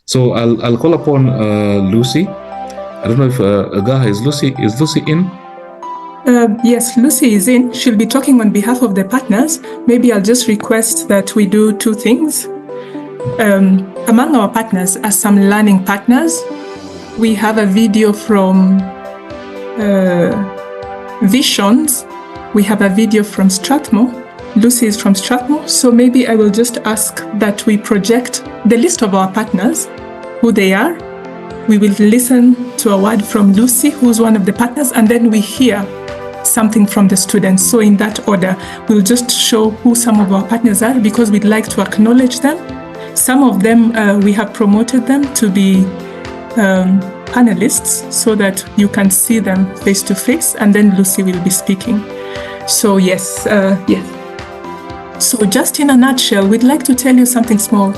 So I'll call upon Lucy. I don't know if Agaha is Lucy in? Yes, Lucy is in. She'll be talking on behalf of the partners. Maybe I'll just request that we do two things. Among our partners are some learning partners. We have a video from Visions. We have a video from Strathmore. Lucy is from Strathmore. So maybe I will just ask that we project the list of our partners, who they are. We will listen to a word from Lucy, who's one of the partners, and then we hear something from the students. So in that order, we'll just show who some of our partners are because we'd like to acknowledge them. Some of them, we have promoted them to be panelists so that you can see them face to face, and then Lucy will be speaking. So yes. So just in a nutshell, we'd like to tell you something small.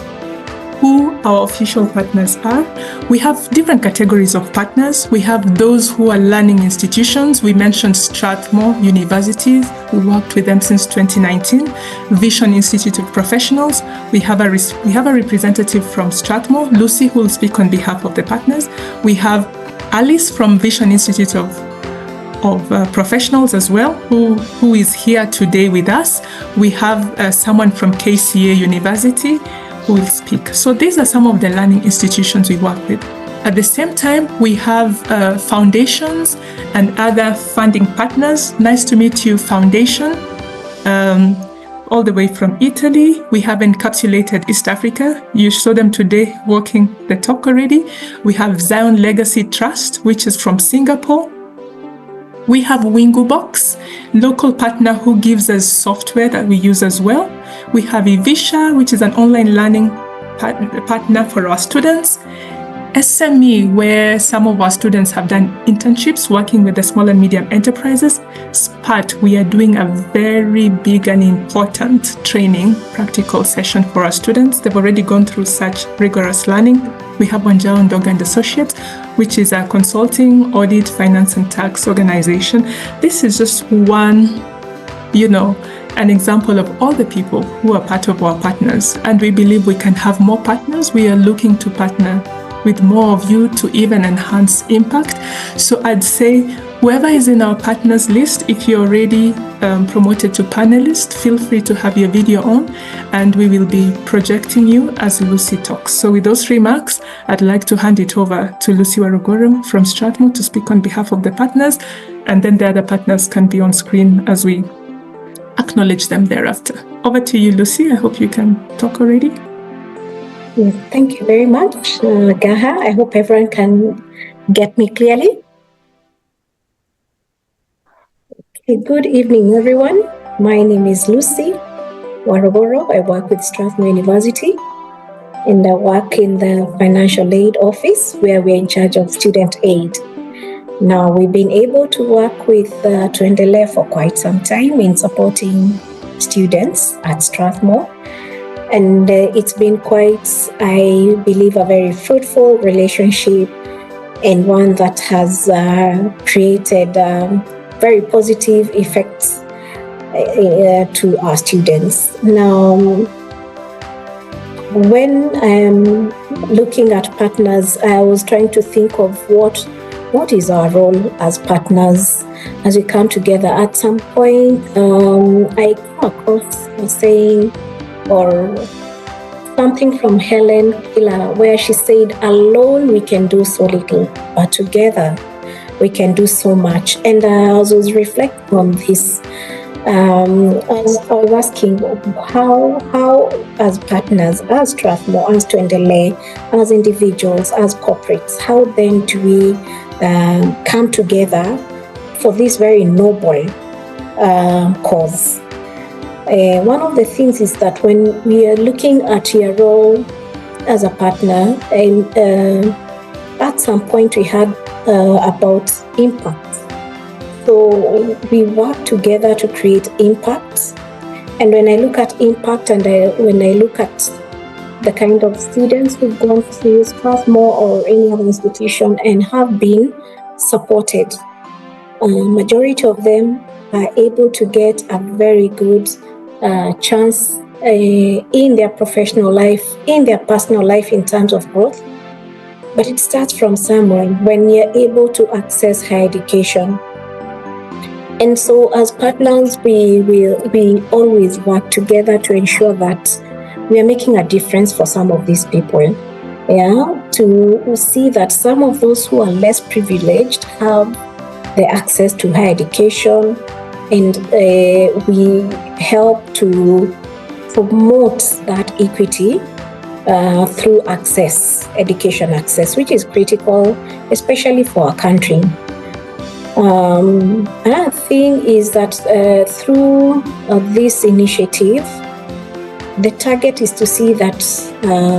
Who our official partners are. We have different categories of partners. We have those who are learning institutions. We mentioned Strathmore University. We worked with them since 2019. Vision Institute of Professionals. We have a representative from Strathmore, Lucy, who will speak on behalf of the partners. We have Alice from Vision Institute of Professionals as well, who is here today with us. We have someone from KCA University who will speak. So these are some of the learning institutions we work with. At the same time, we have foundations and other funding partners. Nice to meet you, Foundation. All the way from Italy. We have Encapsulated East Africa. You saw them today walking the talk already. We have Zion Legacy Trust, which is from Singapore. We have Wingubox, local partner who gives us software that we use as well. We have Evisha, which is an online learning partner for our students. SME, where some of our students have done internships working with the small and medium enterprises. SPAT, we are doing a very big and important training practical session for our students. They've already gone through such rigorous learning. We have Wanjao Ndonga and Associates, which is a consulting, audit, finance and tax organization. This is just one, an example of all the people who are part of our partners. And we believe we can have more partners. We are looking to partner with more of you to even enhance impact. So I'd say whoever is in our partners list, if you're already promoted to panelist, feel free to have your video on and we will be projecting you as Lucy talks. So with those remarks, I'd like to hand it over to Lucy Waruguru from Strathmore to speak on behalf of the partners, and then the other partners can be on screen as we acknowledge them thereafter. Over to you, Lucy. I hope you can talk already. Yes, thank you very much, Gaha. I hope everyone can get me clearly. Okay, good evening, everyone. My name is Lucy Warogoro. I work with Strathmore University, and I work in the financial aid office where we're in charge of student aid. Now, we've been able to work with Tuendelee for quite some time in supporting students at Strathmore. And it's been quite, I believe, a very fruitful relationship and one that has created very positive effects to our students. Now, when I'm looking at partners, I was trying to think of what is our role as partners as we come together. At some point, I come across a saying or something from Helen Keller where she said, alone we can do so little, but together we can do so much. And I was reflecting on this. I was asking how as partners, as Strathmore, as Tuendelee, as individuals, as corporates, how then do we come together for this very noble cause? One of the things is that when we are looking at your role as a partner, at some point we had about impact. So we work together to create impact. And when I look at impact and when I look at the kind of students who've gone through Strathmore or any other institution and have been supported, majority of them are able to get a very good chance in their professional life, in their personal life in terms of growth, but it starts from somewhere when you're able to access higher education. And so as partners, we always work together to ensure that we are making a difference for some of these people. Yeah, to see that some of those who are less privileged have the access to higher education, and we help to promote that equity through education access, which is critical, especially for our country. Another thing is that through this initiative, the target is to see that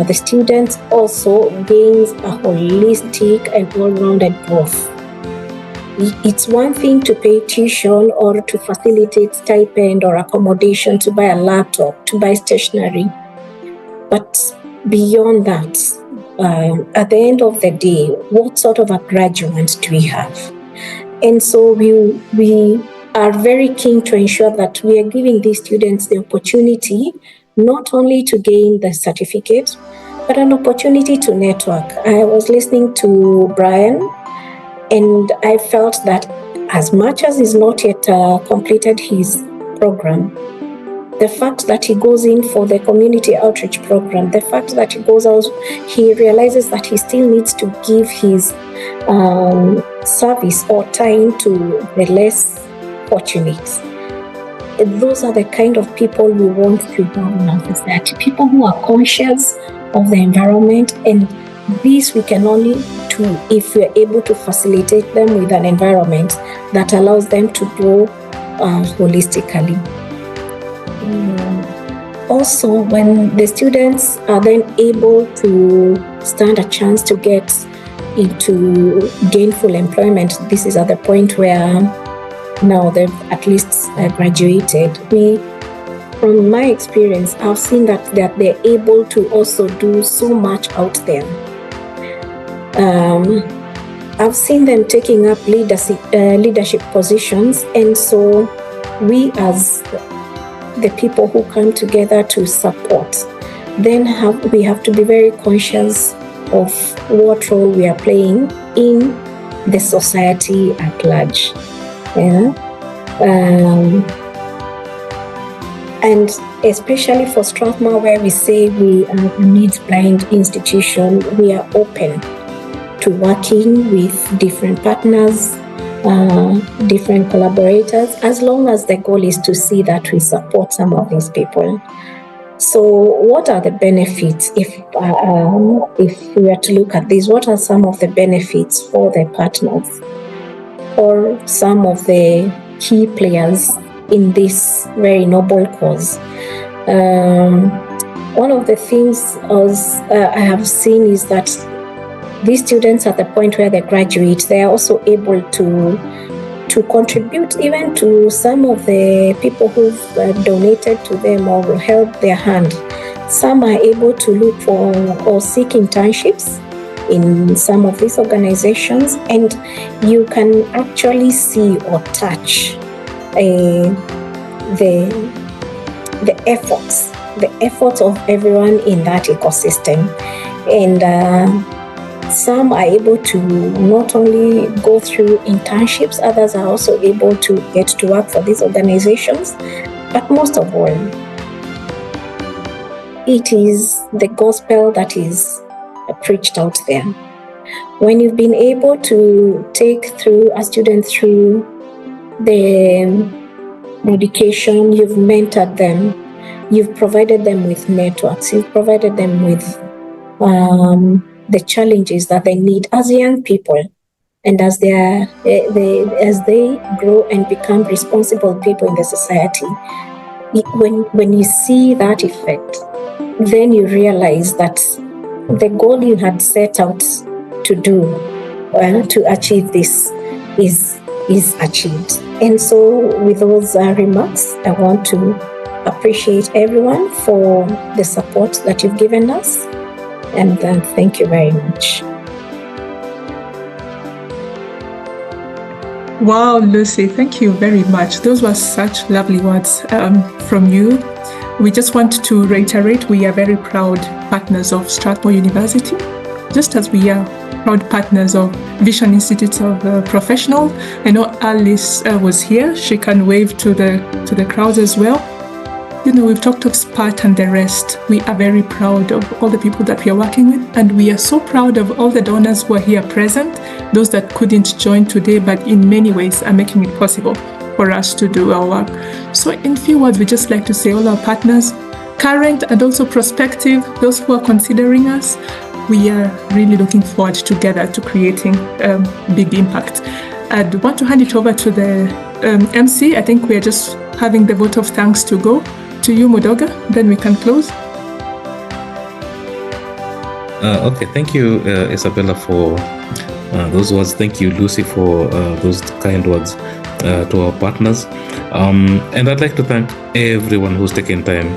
the students also gains a holistic and all-rounded growth. It's one thing to pay tuition or to facilitate stipend or accommodation, to buy a laptop, to buy stationery. But beyond that, at the end of the day, what sort of a graduate do we have? And so we are very keen to ensure that we are giving these students the opportunity not only to gain the certificate, but an opportunity to network. I was listening to Brian, and I felt that as much as he's not yet completed his program, the fact that he goes in for the community outreach program, the fact that he goes out, he realizes that he still needs to give his service or time to the less fortunate. Those are the kind of people we want to have in our society, people who are conscious of the environment, and this we can only do if we are able to facilitate them with an environment that allows them to grow holistically. Also, when the students are then able to stand a chance to get into gainful employment, this is at the point where now they've at least graduated. From my experience, I've seen that they're able to also do so much out there. I've seen them taking up leadership positions, and so we as the people who come together to support, then we have to be very conscious of what role we are playing in the society at large. Yeah. And especially for Strathmore, where we say we are a needs-blind institution, we are open to working with different partners, different collaborators, as long as the goal is to see that we support some of these people. So what are the benefits? If we were to look at this, what are some of the benefits for the partners or some of the key players in this very noble cause? One of the things I have seen is that these students, at the point where they graduate, they are also able to contribute even to some of the people who've donated to them or held their hand. Some are able to look for or seek internships in some of these organizations, and you can actually see or touch the efforts of everyone in that ecosystem. And some are able to not only go through internships, others are also able to get to work for these organizations. But most of all, it is the gospel that is preached out there. When you've been able to take through a student through the education, you've mentored them, you've provided them with networks, you've provided them with the challenges that they need as young people, and as they grow and become responsible people in the society. When you see that effect, then you realize that the goal you had set out to do, to achieve this, is achieved. And so with those remarks, I want to appreciate everyone for the support that you've given us, and thank you very much. Wow, Lucy, thank you very much. Those were such lovely words from you. We just want to reiterate, we are very proud partners of Strathmore University. just as we are proud partners of Vision Institute of Professionals. I know Alice was here. She can wave to the crowd as well. We've talked of SPAT and the rest. We are very proud of all the people that we are working with, and we are so proud of all the donors who are here present, those that couldn't join today, but in many ways are making it possible for us to do our work. So in few words, we just like to say all our partners, current and also prospective, those who are considering us, we are really looking forward together to creating big impact. I'd want to hand it over to the MC. I think we are just having the vote of thanks to go to you, Mudoga, then we can close. Okay, thank you, Isabella, for those words. Thank you, Lucy, for those kind words to our partners. And I'd like to thank everyone who's taken time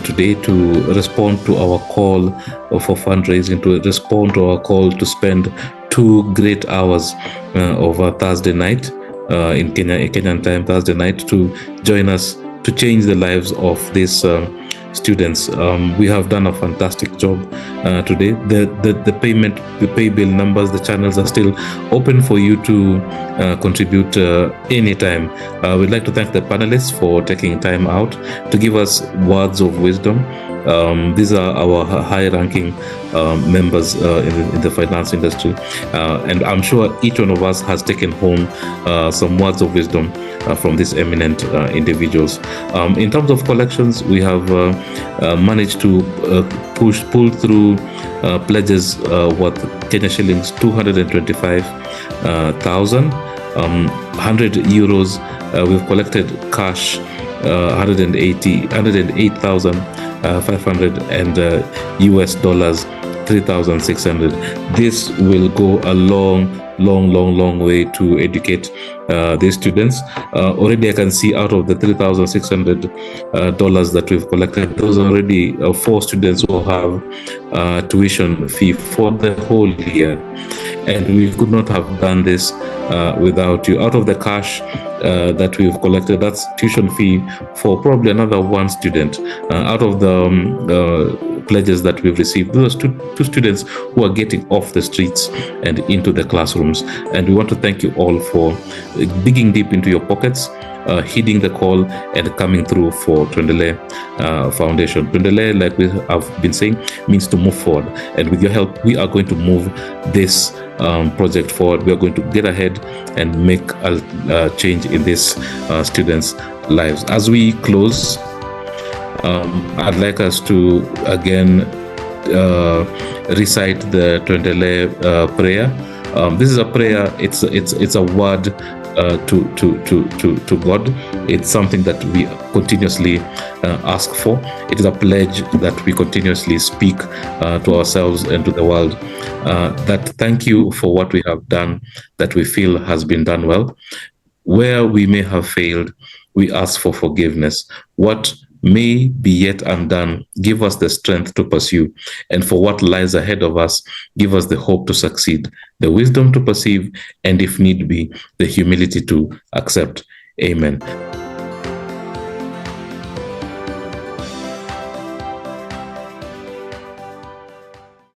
today to respond to our call for fundraising, to respond to our call to spend 2 great hours over Thursday night in Kenyan time, Thursday night, to join us to change the lives of these students. We have done a fantastic job today. The pay bill numbers, the channels are still open for you to contribute anytime. We'd like to thank the panelists for taking time out to give us words of wisdom. These are our high-ranking members in the finance industry, and I'm sure each one of us has taken home some words of wisdom from these eminent individuals. In terms of collections, we have managed to pull through pledges worth Kenya shillings 225,000, 100 euros. We've collected cash 108,500 and US dollars 3,600. This will go a long way to educate these students. Already I can see out of the $3,600 that we've collected, those are already 4 students who have tuition fee for the whole year. And we could not have done this without you. Out of the cash that we've collected, that's tuition fee for probably another 1 student. Out of the pledges that we've received, those two students who are getting off the streets and into the classrooms. And we want to thank you all for digging deep into your pockets, heeding the call, and coming through for Tuendelee Foundation. Tuendelee, like we have been saying, means to move forward. And with your help, we are going to move this project forward. We are going to get ahead and make a change in these students' lives. As we close, I'd like us to again recite the Tuendelee prayer. This is a prayer. It's a word to God. It's something that we continuously ask for. It is a pledge that we continuously speak to ourselves and to the world. That thank you for what we have done, that we feel has been done well. Where we may have failed, we ask for forgiveness. What may be yet undone, give us the strength to pursue. And for what lies ahead of us, give us the hope to succeed, the wisdom to perceive, and if need be, the humility to accept. Amen.